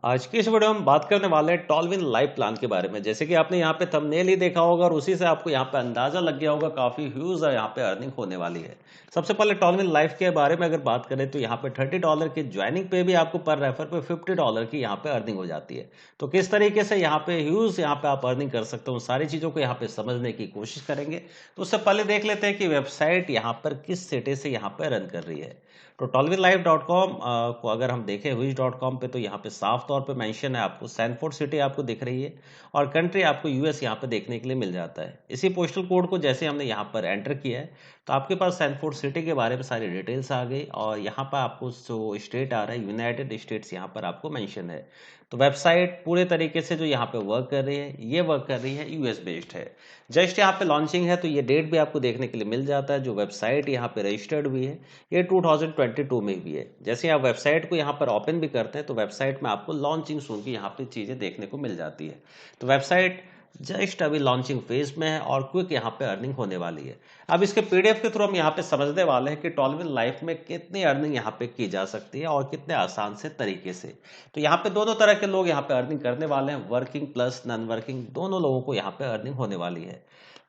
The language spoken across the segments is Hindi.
आज की इस वीडियो में हम बात करने वाले हैं टॉलविन लाइव प्लान के बारे में। जैसे कि आपने यहाँ पे थंबनेल ही देखा होगा और उसी से आपको यहाँ पे अंदाजा लग गया होगा काफी ह्यूज यहाँ पे अर्निंग होने वाली है। सबसे पहले टॉलविन लाइव के बारे में अगर बात करें तो यहाँ पे $30 की ज्वाइनिंग पे भी आपको पर रेफर पे $50 की यहाँ पे अर्निंग हो जाती है। तो किस तरीके से यहाँ पे ह्यूज यहाँ पे आप अर्निंग कर सकते हो, सारी चीजों को यहाँ पे समझने की कोशिश करेंगे। तो उससे पहले देख लेते हैं कि वेबसाइट यहाँ पर किस सिटी से यहाँ पे रन कर रही है। तो टॉलविनलाइव.com को अगर हम देखें हुइच.com पे तो यहाँ पे साफ तौर पे मेंशन है, आपको सैनफोर्ड सिटी आपको दिख रही है और कंट्री आपको यूएस यहाँ पे देखने के लिए मिल जाता है। इसी पोस्टल कोड को जैसे हमने यहाँ पर एंटर किया है तो आपके पास सैनफोर्ड सिटी के बारे में सारी डिटेल्स आ गई और यहाँ पर आपको जो स्टेट आ रहा है यूनाइटेड स्टेट्स यहाँ पर आपको मेंशन है। तो वेबसाइट पूरे तरीके से जो यहाँ पे वर्क कर रही है, ये वर्क कर रही है यूएस बेस्ड है। जस्ट यहाँ पे लॉन्चिंग है तो ये डेट भी आपको देखने के लिए मिल जाता है। जो वेबसाइट यहाँ पे रजिस्टर्ड हुई है ये 2022 में भी है। जैसे आप वेबसाइट को यहाँ पर ओपन भी करते हैं तो वेबसाइट में आपको लॉन्चिंग सून की यहाँ पे चीजें देखने को मिल जाती है। तो वेबसाइट जस्ट अभी लॉन्चिंग फेज में है और क्विक यहाँ पे अर्निंग होने वाली है। अब इसके पीडीएफ के थ्रू हम यहाँ पे समझने वाले हैं कि टॉलविन लाइफ में कितनी अर्निंग यहाँ पे की जा सकती है और कितने आसान से तरीके से। तो यहाँ पे दोनों तरह के लोग यहाँ पे अर्निंग करने वाले हैं, वर्किंग प्लस नॉन वर्किंग, दोनों लोगों को यहाँ पे अर्निंग होने वाली है।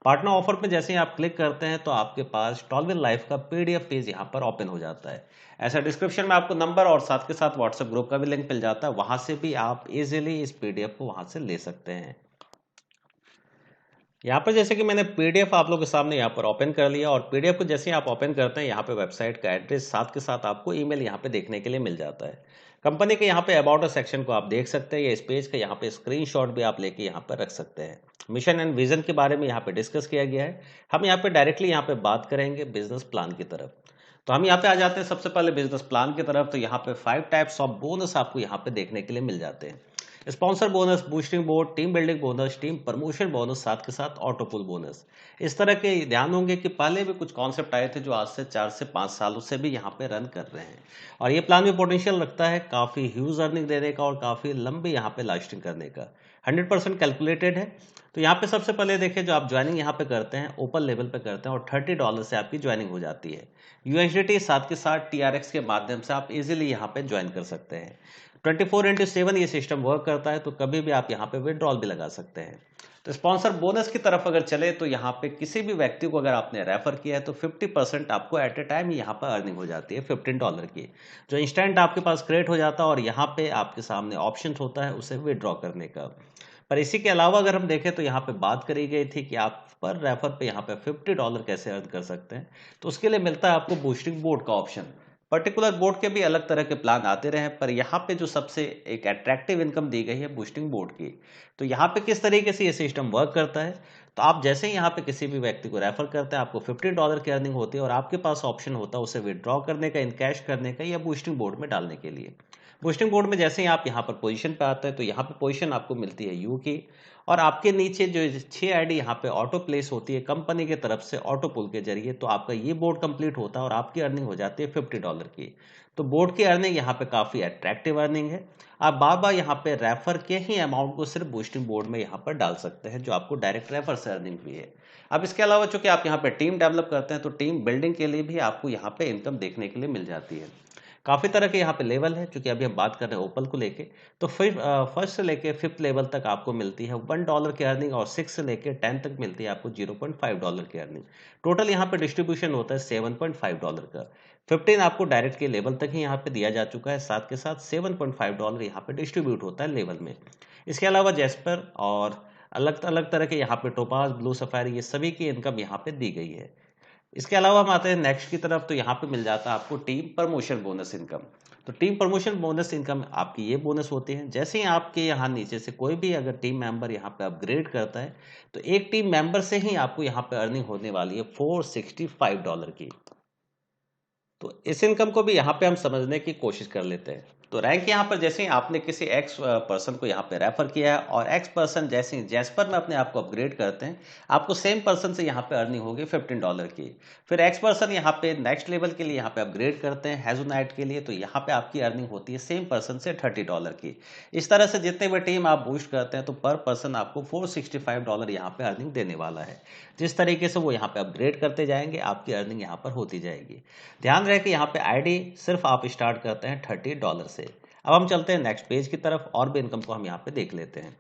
पार्टनर ऑफर पे जैसे ही आप क्लिक करते हैं तो आपके पास टॉलविन लाइफ का पीडीएफ पेज यहाँ पर ओपन हो जाता है। ऐसा डिस्क्रिप्शन में आपको नंबर और साथ के साथ व्हाट्सएप ग्रुप का भी लिंक मिल जाता है, वहां से भी आप इजीली इस पीडीएफ को वहां से ले सकते हैं। यहाँ पर जैसे कि मैंने पीडीएफ आप लोगों के सामने यहाँ पर ओपन कर लिया और पीडीएफ को जैसे ही आप ओपन करते हैं यहाँ पे वेबसाइट का एड्रेस साथ के साथ आपको ईमेल यहाँ पे देखने के लिए मिल जाता है। कंपनी के यहाँ पे अबाउट अ सेक्शन को आप देख सकते हैं, या इस पेज का यहाँ पे स्क्रीनशॉट भी आप लेके यहाँ पर रख सकते हैं। मिशन एंड विजन के बारे में यहाँ पे डिस्कस किया गया है। हम यहाँ पे डायरेक्टली यहाँ पे बात करेंगे बिजनेस प्लान की तरफ। तो हम यहाँ पे आ जाते हैं सबसे पहले बिजनेस प्लान की तरफ। तो यहाँ पे 5 टाइप्स ऑफ बोनस आपको यहाँ पे देखने के लिए मिल जाते हैं। Sponsor bonus, boosting board, team building bonus, team promotion bonus, साथ के साथ ऑटो पुल बोनस। इस तरह के ध्यान होंगे कि पहले भी कुछ कॉन्सेप्ट आए थे जो आज से 4 से 5 सालों से भी यहाँ पे रन कर रहे हैं और ये प्लान भी पोटेंशियल रखता है काफी ह्यूज अर्निंग देने का और काफी लंबी यहाँ पे लास्टिंग करने का। 100% कैलकुलेटेड है। तो यहाँ पे सबसे पहले देखिए, जो आप ज्वाइनिंग यहाँ पे करते हैं ओपन लेवल पे करते हैं और $30 से आपकी ज्वाइनिंग हो जाती है। यूएसडीटी साथ के साथ टीआरएक्स के माध्यम से आप इजीली यहाँ पे ज्वाइन कर सकते हैं। 24x7 ये सिस्टम वर्क करता है, तो कभी भी आप यहाँ पे विड्रॉल भी लगा सकते हैं। तो स्पॉन्सर बोनस की तरफ अगर चले तो यहाँ पे किसी भी व्यक्ति को अगर आपने रेफर किया है तो 50% आपको एट ए टाइम यहाँ पर अर्निंग हो जाती है $15 की, जो इंस्टेंट आपके पास क्रिएट हो जाता है और यहाँ पे आपके सामने ऑप्शन होता है उसे विड्रॉ करने का। पर इसी के अलावा अगर हम देखें तो यहाँ पे बात करी गई थी कि आप पर रेफर पे यहाँ पे $50 कैसे अर्न कर सकते हैं। तो उसके लिए मिलता है आपको बूस्टिंग बोर्ड का ऑप्शन। पर्टिकुलर बोर्ड के भी अलग तरह के प्लान आते रहे, पर यहाँ पे जो सबसे एक अट्रैक्टिव इनकम दी गई है बूस्टिंग बोर्ड की। तो यहाँ पे किस तरीके से ये सिस्टम वर्क करता है, तो आप जैसे ही यहाँ पे किसी भी व्यक्ति को रेफर करते हैं आपको $50 की अर्निंग होती है और आपके पास ऑप्शन होता है उसे विड्रॉ करने का, इनकैश करने का या बूस्टिंग बोर्ड में डालने के लिए। बूस्टिंग बोर्ड में जैसे ही आप यहाँ पर पोजीशन पे आते हैं तो यहाँ पे पोजीशन आपको मिलती है यू की और आपके नीचे जो 6 आईडी यहाँ पे ऑटो प्लेस होती है कंपनी की तरफ से ऑटो पुल के जरिए। तो आपका ये बोर्ड कंप्लीट होता है और आपकी अर्निंग हो जाती है $50 की। तो बोर्ड की अर्निंग यहाँ पे काफी अट्रैक्टिव अर्निंग है। आप बार बार यहाँ पे रेफर के ही अमाउंट को सिर्फ बूस्टिंग बोर्ड में यहाँ पर डाल सकते हैं, जो आपको डायरेक्ट रेफर से अर्निंग भी है। अब इसके अलावा चूंकि आप यहाँ पे टीम डेवलप करते हैं तो टीम बिल्डिंग के लिए भी आपको यहाँ पे इनकम देखने के लिए मिल जाती है। काफी तरह के यहाँ पे लेवल है, क्योंकि अभी हम बात कर रहे हैं ओपन को लेके। तो फिर फर्स्ट से लेके 5th लेवल तक आपको मिलती है $1 की अर्निंग और 6 से लेके 10 तक मिलती है आपको $0.5 की अर्निंग। टोटल यहाँ पे डिस्ट्रीब्यूशन होता है $7.5 का। 15 आपको डायरेक्ट के लेवल तक ही यहाँ पे दिया जा चुका है, साथ के साथ $7.5 यहाँ पे डिस्ट्रीब्यूट होता है लेवल में। इसके अलावा जेस्पर और अलग अलग तरह के यहाँ पे टोपाज, ब्लू सफारी, ये सभी की इनकम यहाँ पे दी गई है। इसके अलावा हम आते हैं नेक्स्ट की तरफ। तो यहाँ पे मिल जाता है आपको टीम प्रमोशन बोनस इनकम। तो टीम प्रमोशन बोनस इनकम आपकी ये बोनस होती है, जैसे ही आपके यहाँ नीचे से कोई भी अगर टीम मेंबर यहाँ पे अपग्रेड करता है तो एक टीम मेंबर से ही आपको यहाँ पे अर्निंग होने वाली है $465 की। तो इस इनकम को भी यहाँ पे हम समझने की कोशिश कर लेते हैं। तो रैंक यहाँ पर जैसे ही आपने किसी एक्स पर्सन को यहाँ पे रेफर किया है और एक्स पर्सन जैसे ही जैस्पर में अपने आप को अपग्रेड करते हैं, आपको सेम पर्सन से यहाँ पे अर्निंग होगी $15 की। फिर एक्स पर्सन यहाँ पे नेक्स्ट लेवल के लिए यहाँ पे अपग्रेड करते हैं हेजोनाइट के लिए, तो यहाँ पे आपकी अर्निंग होती है सेम पर्सन से $30 की। इस तरह से जितने भी टीम आप बूस्ट करते हैं तो पर पर्सन आपको $465 यहाँ पे अर्निंग देने वाला है। जिस तरीके से वो यहाँ पे अपग्रेड करते जाएंगे आपकी अर्निंग यहाँ पर होती जाएगी। ध्यान रहे कि यहाँ पे आईडी सिर्फ आप स्टार्ट करते हैं $30 से। अब हम चलते हैं नेक्स्ट पेज की तरफ और भी इनकम को हम यहाँ पे देख लेते हैं।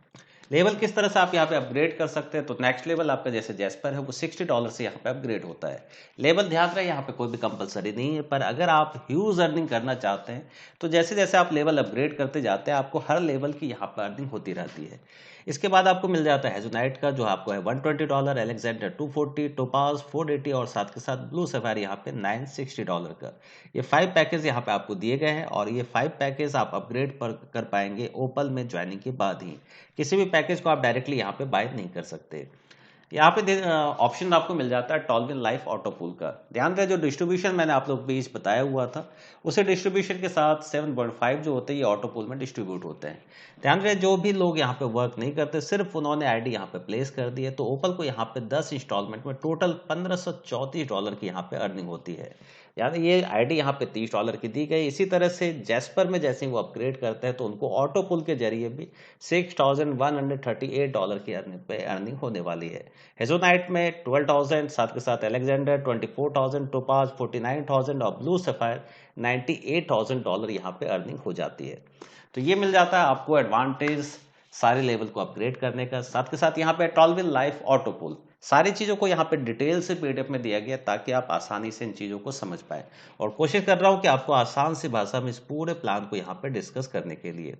लेवल किस तरह से आप यहाँ पे अपग्रेड कर सकते हैं। तो नेक्स्ट लेवल आपका जैसे जैस्पर है वो $60 से यहाँ पे अपग्रेड होता है। लेवल ध्यान रहे यहाँ पे कोई भी कंपलसरी नहीं है, पर अगर आप ह्यूज अर्निंग करना चाहते हैं तो जैसे जैसे आप लेवल अपग्रेड करते जाते हैं आपको हर लेवल की यहाँ पर अर्निंग होती रहती है। इसके बाद आपको मिल जाता है हेजोनाइट का जो आपको है $120, अलेक्जेंडर 240, टोपाज 480 और साथ के साथ ब्लू सफारी यहाँ पे $960 का। ये 5 पैकेज यहाँ पे आपको दिए गए हैं और ये 5 पैकेज आप अपग्रेड पर कर पाएंगे ओपल में ज्वाइनिंग के बाद ही। किसी भी पैकेज को आप डायरेक्टली यहाँ पे बाय नहीं कर सकते। यहाँ पे ऑप्शन आपको मिल जाता है टॉलविन लाइफ ऑटो पूल का। ध्यान रहे जो डिस्ट्रीब्यूशन मैंने आप लोग को बीच बताया हुआ था उसे डिस्ट्रीब्यूशन के साथ 7.5 जो होते हैं ये ऑटो पूल में डिस्ट्रीब्यूट होते हैं। ध्यान रहे जो भी लोग यहाँ पे वर्क नहीं करते सिर्फ उन्होंने आईडी यहाँ पे प्लेस कर दी है तो ओपल को यहाँ पे 10 इंस्टॉलमेंट में टोटल $1534 की यहाँ पे अर्निंग होती है। यानी ये आईडी यहाँ पे $30 की दी गई। इसी तरह से जैस्पर में जैसे वो अपग्रेड करते हैं तो उनको ऑटो पुल के जरिए भी $6138 की अर्निंग होने वाली है। हेजोनाइट में 12,000, साथ के साथ अलेक्जेंडर 24,000, टोपाज 49,000 और ब्लू सफायर $98,000 यहाँ पे अर्निंग हो जाती है। तो ये मिल जाता है आपको एडवांटेज सारे लेवल को अपग्रेड करने का। साथ के साथ यहाँ पे टॉलविन लाइफ ऑटो पुल सारी चीज़ों को यहाँ पे डिटेल से पीडीएफ में दिया गया ताकि आप आसानी से इन चीज़ों को समझ पाए और कोशिश कर रहा हूँ कि आपको आसान सी भाषा में इस पूरे प्लान को यहाँ पे डिस्कस करने के लिए।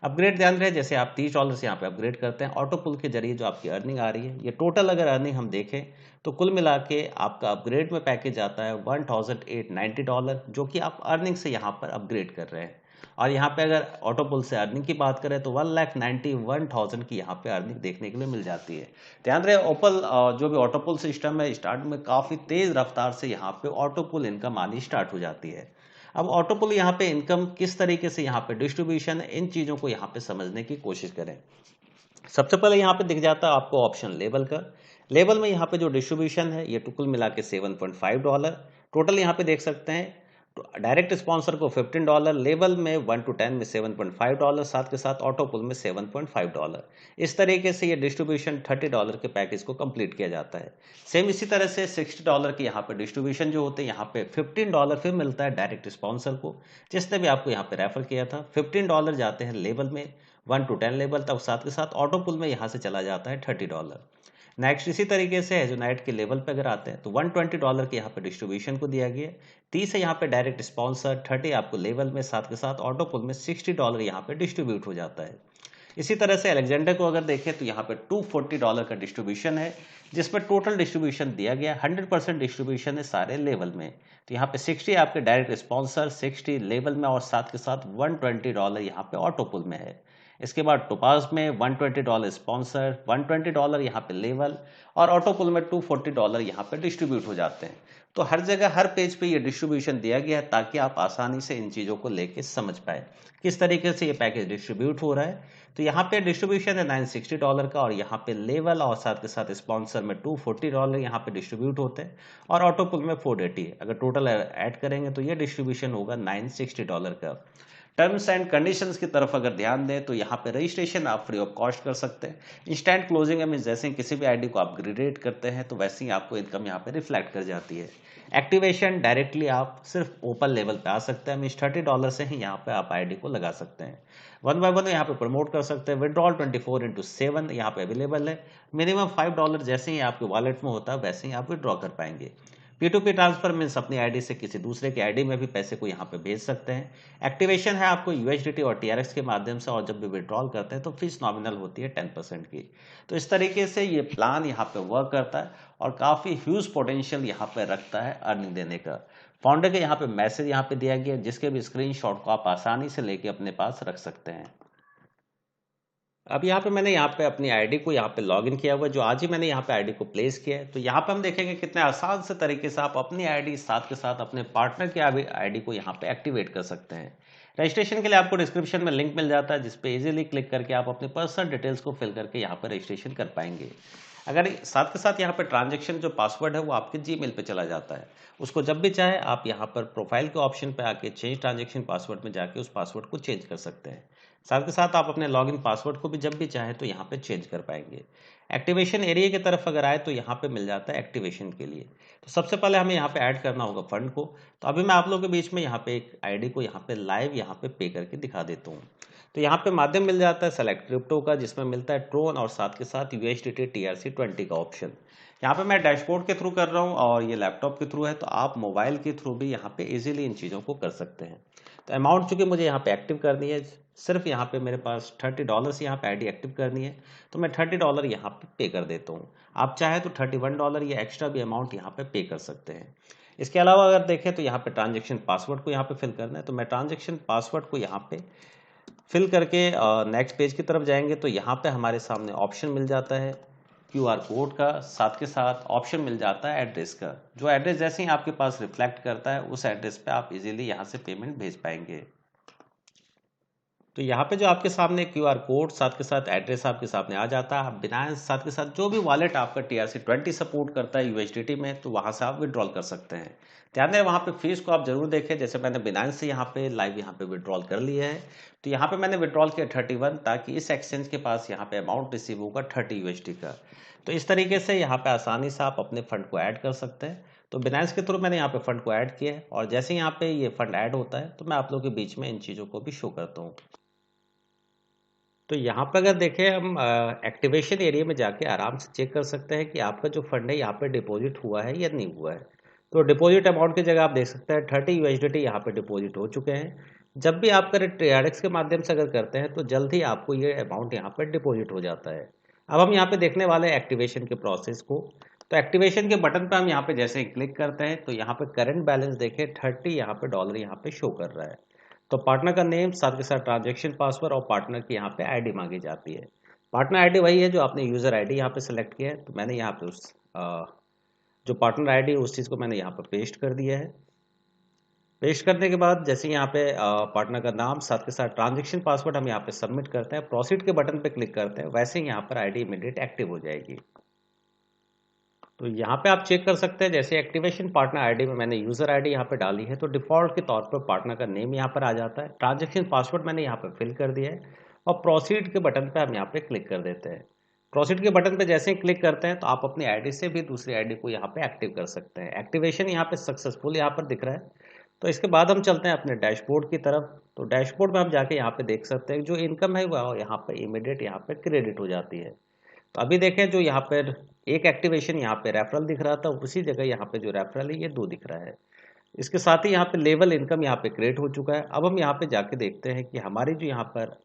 अपग्रेड ध्यान रहे जैसे आप $30 से यहाँ पे अपग्रेड करते हैं ऑटो पुल के जरिए जो आपकी अर्निंग आ रही है ये टोटल अगर अर्निंग हम देखें तो कुल मिला के आपका अपग्रेड में पैकेज आता है $1,890 जो कि आप अर्निंग से यहाँ पर अपग्रेड कर रहे हैं। और यहाँ पे अगर ऑटो पुल से अर्निंग की बात करें तो 1,91,000 की यहाँ पे अर्निंग देखने के लिए मिल जाती है। ध्यान रहे ओपल जो भी ऑटो पुल सिस्टम है स्टार्ट में काफ़ी तेज़ रफ्तार से यहाँ पे ऑटो पुल इनकम आनी स्टार्ट हो जाती है। अब ऑटो पुल यहाँ पे इनकम किस तरीके से यहाँ पे डिस्ट्रीब्यूशन है इन चीज़ों को यहाँ पे समझने की कोशिश करें। सबसे पहले यहाँ पे दिख जाता है आपको ऑप्शन लेवल का। लेवल में यहाँ पे जो डिस्ट्रीब्यूशन है ये कुल मिला के $7.5 टोटल यहाँ पे देख सकते हैं। डायरेक्ट स्पॉन्सर को $15, लेवल में 1 to 10 में $7.5, साथ के साथ ऑटो पुल में $7.5। इस तरीके से ये डिस्ट्रीब्यूशन $30 के पैकेज को कंप्लीट किया जाता है। सेम इसी तरह से $60 की यहाँ पे डिस्ट्रीब्यूशन जो होते हैं यहाँ पे $15 फिर मिलता है डायरेक्ट स्पॉन्सर को जिसने भी आपको यहाँ पे रेफर किया था। $15 जाते हैं लेवल में 1 to 10 लेवल तक, साथ के साथ ऑटो पुल में यहाँ से चला जाता है $30। नेक्स्ट इसी तरीके से हेजोनाइट के लेवल पे अगर आते हैं तो $120 के यहाँ पे डिस्ट्रीब्यूशन को दिया गया है। 30 है यहाँ पे डायरेक्ट स्पॉन्सर, 30 आपको लेवल में, साथ के साथ ऑटो पुल में $60 यहाँ पे डिस्ट्रीब्यूट हो जाता है। इसी तरह से अलेक्जेंडर को अगर देखें तो यहाँ पे $240 का डिस्ट्रीब्यूशन है जिसमें टोटल डिस्ट्रीब्यूशन दिया गया 100% डिस्ट्रीब्यूशन है सारे लेवल में। तो यहाँ पे 60 आपके डायरेक्ट स्पॉन्सर, 60 लेवल में और साथ के साथ $120 यहाँ पे ऑटो पुल में है। इसके बाद टोपाज में $120 स्पॉन्सर, $120 यहाँ पे लेवल और ऑटो पुल में $240 यहाँ पे डिस्ट्रीब्यूट हो जाते हैं। तो हर जगह हर पेज पे ये डिस्ट्रीब्यूशन दिया गया है ताकि आप आसानी से इन चीज़ों को लेके समझ पाए किस तरीके से ये पैकेज डिस्ट्रीब्यूट हो रहा है। तो यहाँ पे डिस्ट्रीब्यूशन है $960 का और यहाँ पे लेवल और साथ के साथ स्पॉन्सर में $240 यहाँ पे डिस्ट्रीब्यूट होते हैं और ऑटो पुल में 480। अगर टोटल ऐड करेंगे तो ये डिस्ट्रीब्यूशन होगा $960 का। टर्म्स एंड कंडीशंस की तरफ अगर ध्यान दें तो यहाँ पे रजिस्ट्रेशन आप फ्री ऑफ कॉस्ट कर सकते हैं। इंस्टेंट क्लोजिंग में जैसे किसी भी आईडी को आप अपग्रेड करते हैं तो वैसे ही आपको इनकम यहाँ पे रिफ्लेक्ट कर जाती है। एक्टिवेशन डायरेक्टली आप सिर्फ ओपन लेवल पे आ सकते हैं, मीन्स $30 से ही यहाँ पे आप आईडी को लगा सकते हैं। 1 by 1 यहाँ पे प्रमोट कर सकते हैं। विड्रॉल 24/7 यहाँ पे अवेलेबल है। मिनिमम $5 जैसे ही आपके वॉलेट में होता है वैसे ही आप विड्रॉ कर पाएंगे। P2P ट्रांसफर मीन्स अपनी आईडी से किसी दूसरे की आईडी में भी पैसे को यहाँ पे भेज सकते हैं। एक्टिवेशन है आपको USDT और TRX के माध्यम से और जब भी विड्रॉल करते हैं तो फीस नॉमिनल होती है 10% की। तो इस तरीके से ये प्लान यहाँ पे वर्क करता है और काफ़ी ह्यूज पोटेंशियल यहाँ पे रखता है अर्निंग देने का। फाउंडर के यहाँ पे मैसेज यहाँ पे दिया गया जिसके भी स्क्रीनशॉट को आप आसानी से लेके अपने पास रख सकते हैं। अब यहाँ पे मैंने यहाँ पे अपनी आईडी को यहाँ पे लॉगिन किया हुआ है, जो आज ही मैंने यहाँ पे आईडी को प्लेस किया है। तो यहाँ पे हम देखेंगे कितने आसान से तरीके से आप अपनी आईडी साथ के साथ अपने पार्टनर की आईडी को यहाँ पे एक्टिवेट कर सकते हैं। रजिस्ट्रेशन के लिए आपको डिस्क्रिप्शन में लिंक मिल जाता है जिसपे इजीली क्लिक करके आप अपने पर्सनल डिटेल्स को फिल करके यहाँ पे रजिस्ट्रेशन कर पाएंगे। अगर साथ के साथ यहाँ पे ट्रांजेक्शन जो पासवर्ड है वो आपके जीमेल पे चला जाता है, उसको जब भी चाहे आप यहाँ पर प्रोफाइल के ऑप्शन पे आके चेंज ट्रांजेक्शन पासवर्ड में जाके उस पासवर्ड को चेंज कर सकते हैं। साथ के साथ आप अपने लॉगिन पासवर्ड को भी जब भी चाहे तो यहाँ पे चेंज कर पाएंगे। एक्टिवेशन एरिया की तरफ अगर आए तो यहाँ पे मिल जाता है एक्टिवेशन के लिए। तो सबसे पहले हमें यहाँ पे ऐड करना होगा फंड को। तो अभी मैं आप लोगों के बीच में यहाँ पे एक आईडी को यहाँ पे लाइव यहाँ पे पे करके दिखा देता हूँ। तो यहाँ पे माध्यम मिल जाता है सेलेक्ट क्रिप्टो का, जिसमें मिलता है ट्रोन और साथ के साथ USDT TRC20 का ऑप्शन। यहाँ पे मैं डैशबोर्ड के थ्रू कर रहा हूँ और ये लैपटॉप के थ्रू है, तो आप मोबाइल के थ्रू भी यहाँ पे इजीली इन चीज़ों को कर सकते हैं। तो अमाउंट चूंकि मुझे यहाँ पे एक्टिव करनी है, सिर्फ यहाँ पे मेरे पास $30 यहाँ पे आईडी एक्टिव करनी है, तो मैं $30 यहाँ पे कर देता हूँ। आप चाहे तो $31 या एक्स्ट्रा भी अमाउंट यहाँ पे कर सकते हैं। इसके अलावा अगर देखें तो यहाँ पे ट्रांजेक्शन पासवर्ड को यहाँ पे फिल करना है, तो मैं ट्रांजेक्शन पासवर्ड को यहाँ पे फिल करके नेक्स्ट पेज की तरफ जाएंगे तो यहाँ पे हमारे सामने ऑप्शन मिल जाता है QR कोड का, साथ के साथ ऑप्शन मिल जाता है एड्रेस का। जो एड्रेस जैसे ही आपके पास रिफ्लेक्ट करता है उस एड्रेस पे आप इजीली यहाँ से पेमेंट भेज पाएंगे। तो यहाँ पे जो आपके सामने QR कोड साथ के साथ एड्रेस आपके सामने आ जाता है। आप बिनांस साथ के साथ जो भी वॉलेट आपका TRC20 सपोर्ट करता है USDT में, तो वहाँ से आप विड्रॉल कर सकते हैं। ध्यान दें वहाँ पे फीस को आप जरूर देखें। जैसे मैंने बिनांस से यहाँ पे लाइव यहाँ पे विड्रॉल कर लिया है, तो यहाँ पे मैंने विड्रॉल किया 31, ताकि इस एक्सचेंज के पास यहाँ पे अमाउंट रिसीव होगा 30 USD का। तो इस तरीके से यहाँ पे आसानी से आप अपने फंड को ऐड कर सकते हैं। तो बिनांस के थ्रू मैंने यहाँ पे फंड को ऐड किया है, और जैसे यहाँ पे ये फंड ऐड होता है तो मैं आप लोगों के बीच में इन चीज़ों को भी शो करता हूँ। तो यहाँ पे अगर देखें हम एक्टिवेशन एरिया में जाके आराम से चेक कर सकते हैं कि आपका जो फंड है यहाँ पे डिपॉजिट हुआ है या नहीं हुआ है। तो डिपॉजिट अमाउंट की जगह आप देख सकते हैं 30 USDT यहाँ पे डिपॉजिट हो चुके हैं। जब भी आप करें TRX के माध्यम से अगर करते हैं तो जल्द ही आपको ये अमाउंट यहाँ पर डिपॉजिट हो जाता है। अब हम यहाँ पे देखने वाले हैं एक्टिवेशन के प्रोसेस को। तो एक्टिवेशन के बटन पर हम यहाँ पे जैसे ही क्लिक करते हैं तो यहाँ पे करंट बैलेंस देखें 30 यहाँ पे डॉलर यहाँ पे शो कर रहा है। तो पार्टनर का नेम साथ के साथ ट्रांजैक्शन पासवर्ड और पार्टनर की यहाँ पे आईडी मांगी जाती है। पार्टनर आईडी वही है जो आपने यूज़र आईडी यहाँ पे सेलेक्ट किया है। तो मैंने यहाँ पे उस जो पार्टनर आईडी है उस चीज़ को मैंने यहाँ पे पेस्ट कर दिया है। पेस्ट करने के बाद जैसे यहाँ पे पार्टनर का नाम साथ के साथ ट्रांजैक्शन पासवर्ड हम यहाँ पे सबमिट करते हैं, प्रोसीड के बटन पे क्लिक करते हैं, वैसे ही यहाँ पर आईडी इमीडिएट एक्टिव हो जाएगी। तो यहाँ पे आप चेक कर सकते हैं, जैसे एक्टिवेशन पार्टनर आईडी में मैंने यूज़र आईडी यहाँ पे डाली है तो डिफ़ॉल्ट के तौर पर पार्टनर का नेम यहाँ पर आ जाता है। ट्रांजैक्शन पासवर्ड मैंने यहाँ पे फिल कर दिया है और प्रोसीड के बटन पे हम यहाँ पे क्लिक कर देते हैं। प्रोसीड के बटन पे जैसे ही क्लिक करते हैं तो आप अपनी आईडी से भी दूसरी आईडी को यहाँ पे एक्टिव कर सकते हैं। एक्टिवेशन यहाँ पे सक्सेसफुल यहाँ पर दिख रहा है। तो इसके बाद हम चलते हैं अपने डैशबोर्ड की तरफ। तो डैशबोर्ड में हम जाके यहाँ पे देख सकते हैं जो इनकम है वह यहाँ पे इमीडिएट यहाँ पे क्रेडिट हो जाती है। तो अभी देखें जो यहाँ पर एक एक्टिवेशन यहाँ पे रेफरल दिख रहा था, उसी जगह यहाँ पे जो रेफरल है ये 2 दिख रहा है। इसके साथ ही यहाँ पे लेवल इनकम यहाँ पे क्रिएट हो चुका है। अब हम यहाँ पे जाके देखते हैं कि हमारी जो यहाँ पर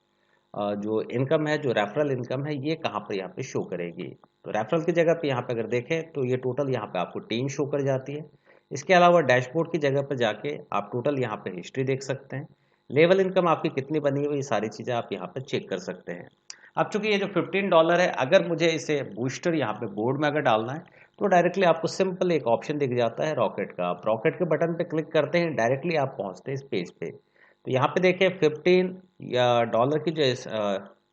जो इनकम है, जो रेफरल इनकम है, ये कहाँ पर यहाँ पे शो करेगी। तो रेफरल की जगह पे यहाँ पे अगर देखें तो ये टोटल यहाँ पे आपको टीम शो कर जाती है। इसके अलावा डैशबोर्ड की जगह पर जाके आप टोटल यहाँ पे हिस्ट्री देख सकते हैं। लेवल इनकम आपकी कितनी बनी हुई, ये सारी चीज़ें आप यहाँ पर चेक कर सकते हैं। अब चूंकि ये जो $15 है, अगर मुझे इसे बूस्टर यहाँ पे बोर्ड में अगर डालना है तो डायरेक्टली आपको सिंपल एक ऑप्शन दिख जाता है रॉकेट का। आप रॉकेट के बटन पे क्लिक करते हैं, डायरेक्टली आप पहुँचते हैं इस पेज पे। तो यहाँ पे देखिए 15 या डॉलर की जो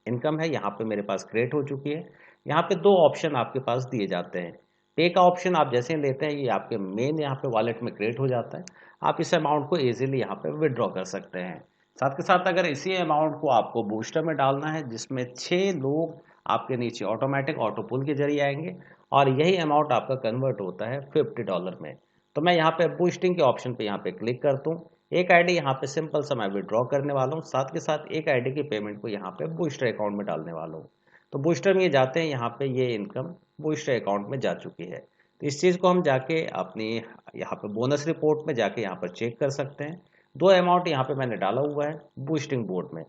इनकम है यहाँ पे मेरे पास क्रिएट हो चुकी है। यहाँ पे 2 ऑप्शन आपके पास दिए जाते हैं। पे का ऑप्शन आप जैसे लेते हैं ये आपके मेन यहाँ पे वॉलेट में क्रिएट हो जाता है। आप इस अमाउंट को इजीली यहाँ पे विड्रॉ कर सकते हैं। साथ के साथ अगर इसी अमाउंट को आपको बूस्टर में डालना है, जिसमें 6 लोग आपके नीचे ऑटोमेटिक ऑटो पुल के जरिए आएंगे और यही अमाउंट आपका कन्वर्ट होता है $50 में। तो मैं यहाँ पे बूस्टिंग के ऑप्शन पे यहाँ पे क्लिक करता हूँ। एक आईडी यहाँ पे सिंपल सा मैं विड्रॉ करने वाला हूँ, साथ के साथ एक आईडी की पेमेंट को यहाँ पे बूस्टर अकाउंट में डालने वाला हूँ। तो बूस्टर में ये जाते हैं, यहाँ पे ये इनकम बूस्टर अकाउंट में जा चुकी है। तो इस चीज़ को हम जाके अपनी यहाँ पे बोनस रिपोर्ट में जाके यहाँ पर चेक कर सकते हैं। 2 अमाउंट यहाँ पे मैंने डाला हुआ है बूस्टिंग बोर्ड में।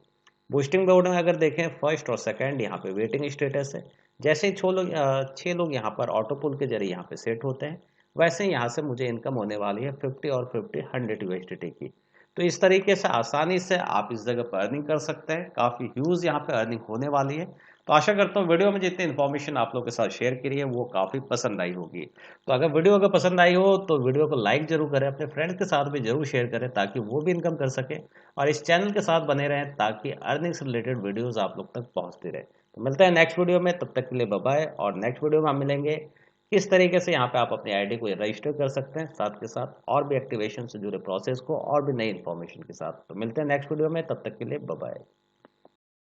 बूस्टिंग बोर्ड में अगर देखें फर्स्ट और सेकंड यहाँ पे वेटिंग स्टेटस है। जैसे ही 6 लोग यहाँ पर ऑटो पुल के जरिए यहाँ पे सेट होते हैं, वैसे ही यहाँ से मुझे इनकम होने वाली है 50 और 50 100 USDT की। तो इस तरीके से आसानी से आप इस जगह पर अर्निंग कर सकते हैं। काफ़ी ह्यूज यहाँ पे अर्निंग होने वाली है। तो आशा करता हूँ वीडियो में जितनी इन्फॉर्मेशन आप लोगों के साथ शेयर करी है वो काफ़ी पसंद आई होगी। तो अगर वीडियो अगर पसंद आई हो तो वीडियो को लाइक जरूर करें, अपने फ्रेंड्स के साथ भी जरूर शेयर करें ताकि वो भी इनकम कर सके, और इस चैनल के साथ बने रहें ताकि अर्निंग से रिलेटेड वीडियोज़ आप लोग तक पहुँचती रहे। तो मिलते हैं नेक्स्ट वीडियो में, तब तक के लिए बाय बाय। और नेक्स्ट वीडियो में हम मिलेंगे किस तरीके से यहाँ पे आप अपनी आईडी को रजिस्टर कर सकते हैं, साथ के साथ और भी एक्टिवेशन से जुड़े प्रोसेस को और भी नई इन्फॉर्मेशन के साथ। तो मिलते हैं नेक्स्ट वीडियो में, तब तक के लिए बाय बाय।